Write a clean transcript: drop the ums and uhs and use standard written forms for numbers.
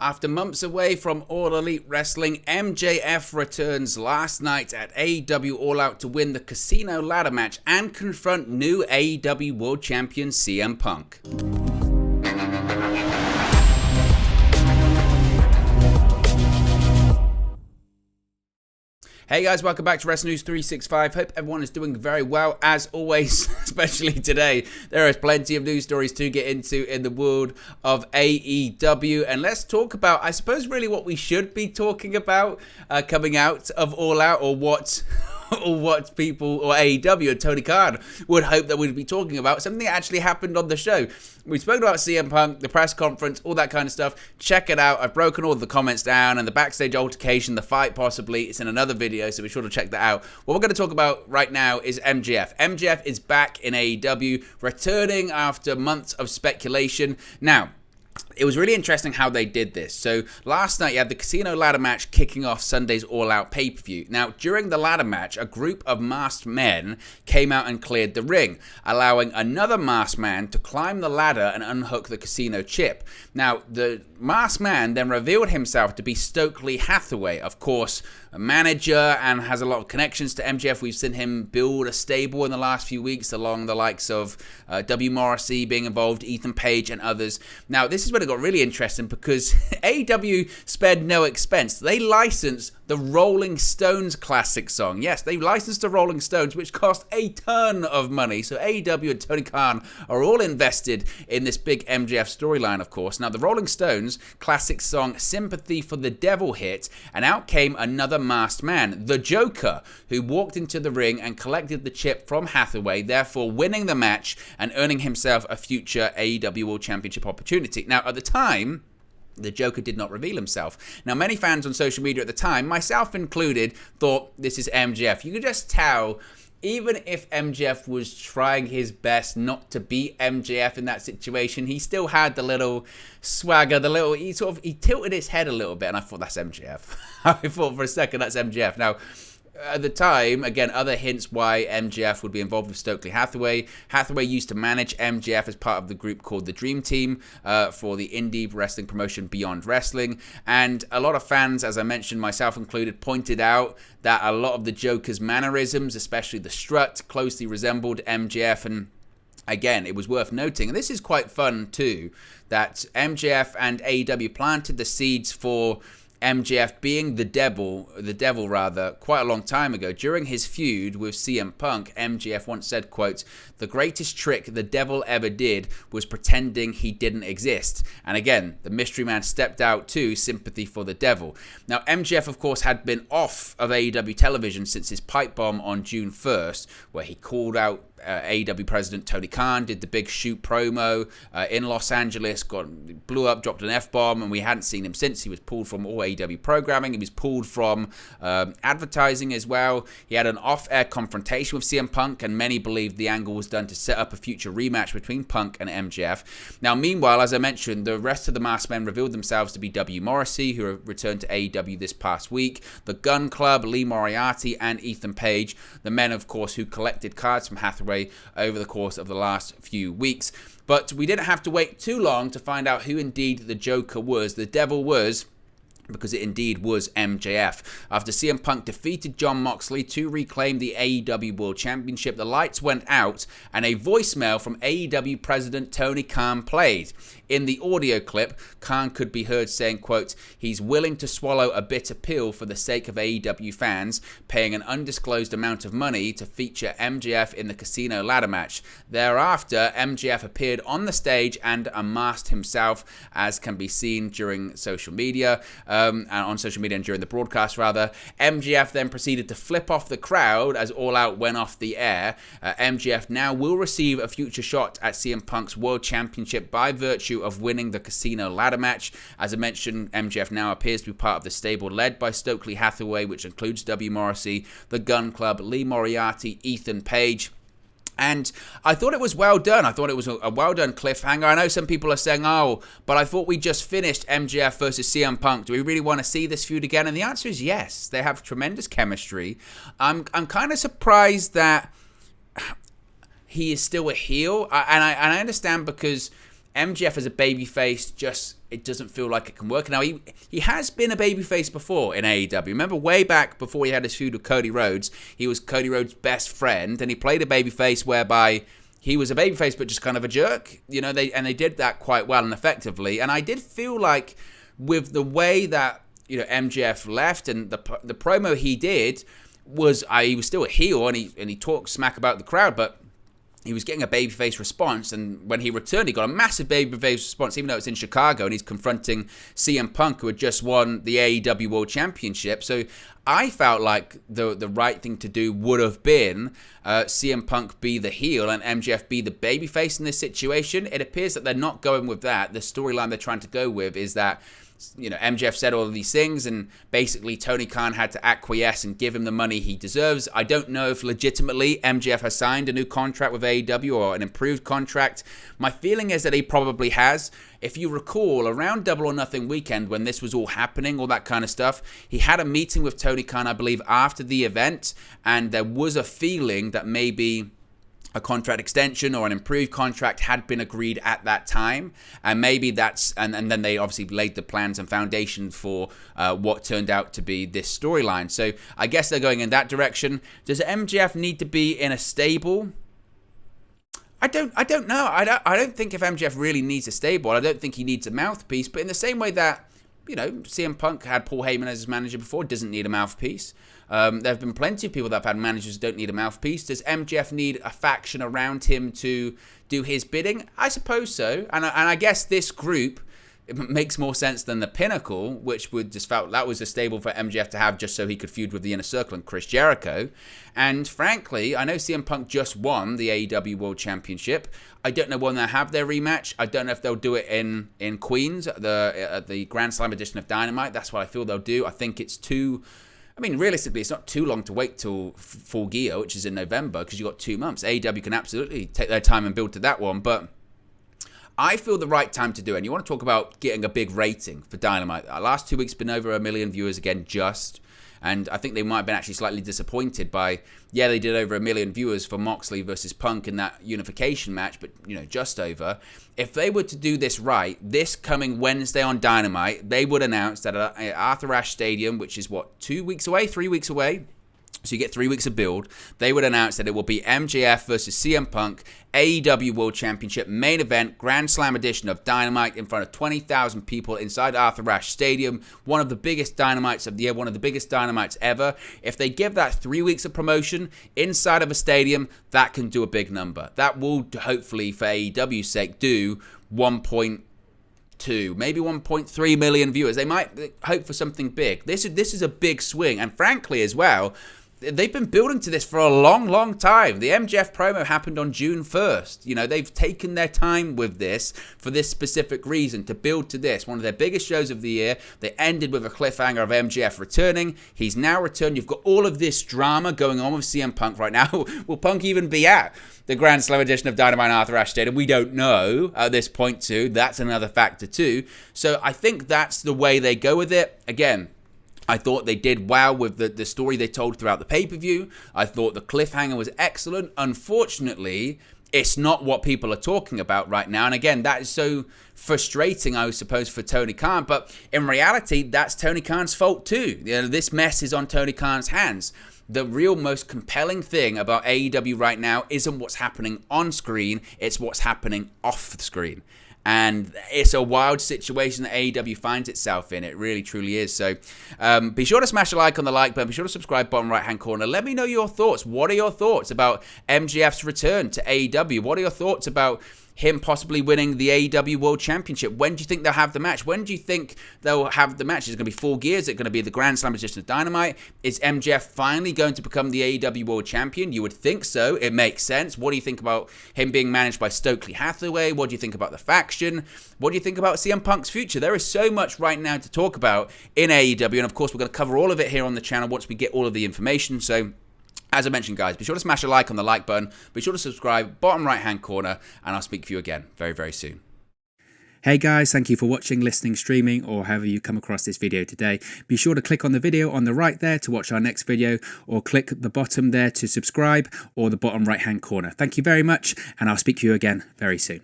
After months away from All Elite Wrestling, MJF returns last night at AEW All Out to win the Casino Ladder match and confront new AEW World Champion CM Punk. Hey guys, welcome back to Wrestling News 365. Hope everyone is doing very well. As always, especially today, there is plenty of news stories to get into in the world of AEW. And let's talk about, I suppose, really what we should be talking about coming out of All Out, or what people, or AEW and Tony Khan would hope that we'd be talking about. Something that actually happened on the show. We spoke about CM Punk, the press conference, all that kind of stuff. Check it out. I've broken all the comments down and the backstage altercation, the fight possibly. It's in another video, so be sure to check that out. What we're going to talk about right now is MJF. MJF is back in AEW, returning after months of speculation. Now, it was really interesting how they did this. So last night you had the Casino Ladder match kicking off Sunday's All Out pay-per-view. Now, during the ladder match, a group of masked men came out and cleared the ring, allowing another masked man to climb the ladder and unhook the casino chip. Now, the masked man then revealed himself to be Stokely Hathaway, of course, a manager and has a lot of connections to MJF. We've seen him build a stable in the last few weeks along the likes of W. Morrissey being involved, Ethan Page and others. Now, this is when it got really interesting because AEW spared no expense. They licensed the Rolling Stones classic song. Yes, they licensed the Rolling Stones, which cost a ton of money. So AEW and Tony Khan are all invested in this big MJF storyline, of course. Now, the Rolling Stones classic song Sympathy for the Devil hit, and out came another masked man, the Joker, who walked into the ring and collected the chip from Hathaway, therefore winning the match and earning himself a future AEW World Championship opportunity. Now, at the time, the Joker did not reveal himself. Now, many fans on social media at the time, myself included, thought this is MJF. You could just tell, even if MJF was trying his best not to beat MJF in that situation, he still had the little swagger, he tilted his head a little bit, and I thought, that's MJF. I thought for a second, that's MJF. Now, at the time, again, other hints why MJF would be involved with Stokely Hathaway. Hathaway used to manage MJF as part of the group called the Dream Team for the indie wrestling promotion Beyond Wrestling. And a lot of fans, as I mentioned, myself included, pointed out that a lot of the Joker's mannerisms, especially the strut, closely resembled MJF. And again, it was worth noting, and this is quite fun too, that MJF and AEW planted the seeds for MJF being the devil quite a long time ago. During his feud with CM Punk, MJF once said, quote, "The greatest trick the devil ever did was pretending he didn't exist." And again, the mystery man stepped out to Sympathy for the Devil. Now, MJF, of course, had been off of AEW television since his pipe bomb on June 1st, where he called out AEW president Tony Khan, did the big shoot promo in Los Angeles, blew up, dropped an F-bomb, and we hadn't seen him since. He was pulled from all AEW programming. He was pulled from advertising as well. He had an off-air confrontation with CM Punk, and many believed the angle was done to set up a future rematch between Punk and MJF. Now, meanwhile, as I mentioned, the rest of the masked men revealed themselves to be W. Morrissey, who returned to AEW this past week, the Gun Club, Lee Moriarty, and Ethan Page, the men, of course, who collected cards from Hathaway over the course of the last few weeks. But we didn't have to wait too long to find out who indeed the Joker was, the devil was, because it indeed was MJF. After CM Punk defeated Jon Moxley to reclaim the AEW World Championship, the lights went out and a voicemail from AEW President Tony Khan played. In the audio clip, Khan could be heard saying, quote, "He's willing to swallow a bitter pill for the sake of AEW fans, paying an undisclosed amount of money to feature MJF in the Casino Ladder match." Thereafter, MJF appeared on the stage and unmasked himself, as can be seen during social media, and on social media and during the broadcast, rather. MJF then proceeded to flip off the crowd as All Out went off the air. MJF now will receive a future shot at CM Punk's World Championship by virtue of winning the Casino Ladder match. As I mentioned, MJF now appears to be part of the stable led by Stokely Hathaway, which includes W. Morrissey, the Gun Club, Lee Moriarty, Ethan Page. And I thought it was well done. I thought it was a well done cliffhanger. I know some people are saying, oh, but I thought we just finished MJF versus CM Punk. Do we really want to see this feud again? And the answer is yes. They have tremendous chemistry. I'm kind of surprised that he is still a heel. And I understand because MJF as a babyface just it doesn't feel like it can work. Now, he has been a babyface before in AEW. Remember way back before he had his feud with Cody Rhodes, he was Cody Rhodes' best friend, and he played a babyface whereby he was a babyface but just kind of a jerk. They did that quite well and effectively. And I did feel like with the way that MJF left and the promo he did was he was still a heel and he talked smack about the crowd, but he was getting a babyface response, and when he returned, he got a massive babyface response, even though it's in Chicago, and he's confronting CM Punk, who had just won the AEW World Championship. So I felt like the right thing to do would have been CM Punk be the heel and MJF be the babyface in this situation. It appears that they're not going with that. The storyline they're trying to go with is that MJF said all of these things, and basically Tony Khan had to acquiesce and give him the money he deserves. I don't know if legitimately MJF has signed a new contract with AEW or an improved contract. My feeling is that he probably has. If you recall, around Double or Nothing weekend when this was all happening, all that kind of stuff, he had a meeting with Tony Khan, I believe, after the event, and there was a feeling that maybe a contract extension or an improved contract had been agreed at that time, and maybe that's and then they obviously laid the plans and foundation for what turned out to be this storyline. So I guess they're going in that direction. Does MJF need to be in a stable? I don't know. I don't think if MJF really needs a stable, I don't think he needs a mouthpiece. But in the same way that CM Punk had Paul Heyman as his manager before, doesn't need a mouthpiece. There have been plenty of people that have had managers who don't need a mouthpiece. Does MJF need a faction around him to do his bidding? I suppose so. And I guess this group, it makes more sense than the Pinnacle, which would just felt that was a stable for MJF to have just so he could feud with the Inner Circle and Chris Jericho. And frankly, I know CM Punk just won the AEW World Championship. I don't know when they'll have their rematch. I don't know if they'll do it in Queens at the Grand Slam edition of Dynamite. That's what I feel they'll do. I think it's realistically, it's not too long to wait till Full Gear, which is in November, because you've got 2 months. AEW can absolutely take their time and build to that one, but I feel the right time to do it. And you want to talk about getting a big rating for Dynamite. Our last 2 weeks been over 1 million viewers again, and I think they might have been actually slightly disappointed by, they did over 1 million viewers for Moxley versus Punk in that unification match, but, just over. If they were to do this right, this coming Wednesday on Dynamite, they would announce that at Arthur Ashe Stadium, which is 3 weeks away, so you get 3 weeks of build, they would announce that it will be MJF versus CM Punk, AEW World Championship main event, Grand Slam edition of Dynamite in front of 20,000 people inside Arthur Ashe Stadium. One of the biggest Dynamites of the year, one of the biggest Dynamites ever. If they give that 3 weeks of promotion inside of a stadium, that can do a big number. That will hopefully, for AEW's sake, do 1.2, maybe 1.3 million viewers. They might hope for something big. This is a big swing, and frankly as well, they've been building to this for a long, long time. The MJF promo happened on June 1st. They've taken their time with this for this specific reason, to build to this. One of their biggest shows of the year. They ended with a cliffhanger of MJF returning. He's now returned. You've got all of this drama going on with CM Punk right now. Will Punk even be at the Grand Slam edition of Dynamite and Arthur Ashe Stadium? We don't know at this point too. That's another factor too. So I think that's the way they go with it. Again, I thought they did well with the story they told throughout the pay-per-view. I thought the cliffhanger was excellent. Unfortunately, it's not what people are talking about right now. And again, that is so frustrating, I suppose, for Tony Khan. But in reality, that's Tony Khan's fault too. This mess is on Tony Khan's hands. The real most compelling thing about AEW right now isn't what's happening on screen. It's what's happening off the screen. And it's a wild situation that AEW finds itself in. It really, truly is. So be sure to smash a like on the like button. Be sure to subscribe, bottom right-hand corner. Let me know your thoughts. What are your thoughts about MJF's return to AEW? What are your thoughts about him possibly winning the AEW World Championship? When do you think they'll have the match? When do you think they'll have the match? Is it going to be Full Gear? Is it going to be the Grand Slam edition of Dynamite? Is MJF finally going to become the AEW World Champion? You would think so. It makes sense. What do you think about him being managed by Stokely Hathaway? What do you think about the faction? What do you think about CM Punk's future? There is so much right now to talk about in AEW, and of course we're going to cover all of it here on the channel once we get all of the information. So as I mentioned, guys, be sure to smash a like on the like button. Be sure to subscribe, bottom right-hand corner, and I'll speak to you again very, very soon. Hey guys, thank you for watching, listening, streaming, or however you come across this video today. Be sure to click on the video on the right there to watch our next video, or click the bottom there to subscribe, or the bottom right-hand corner. Thank you very much, and I'll speak to you again very soon.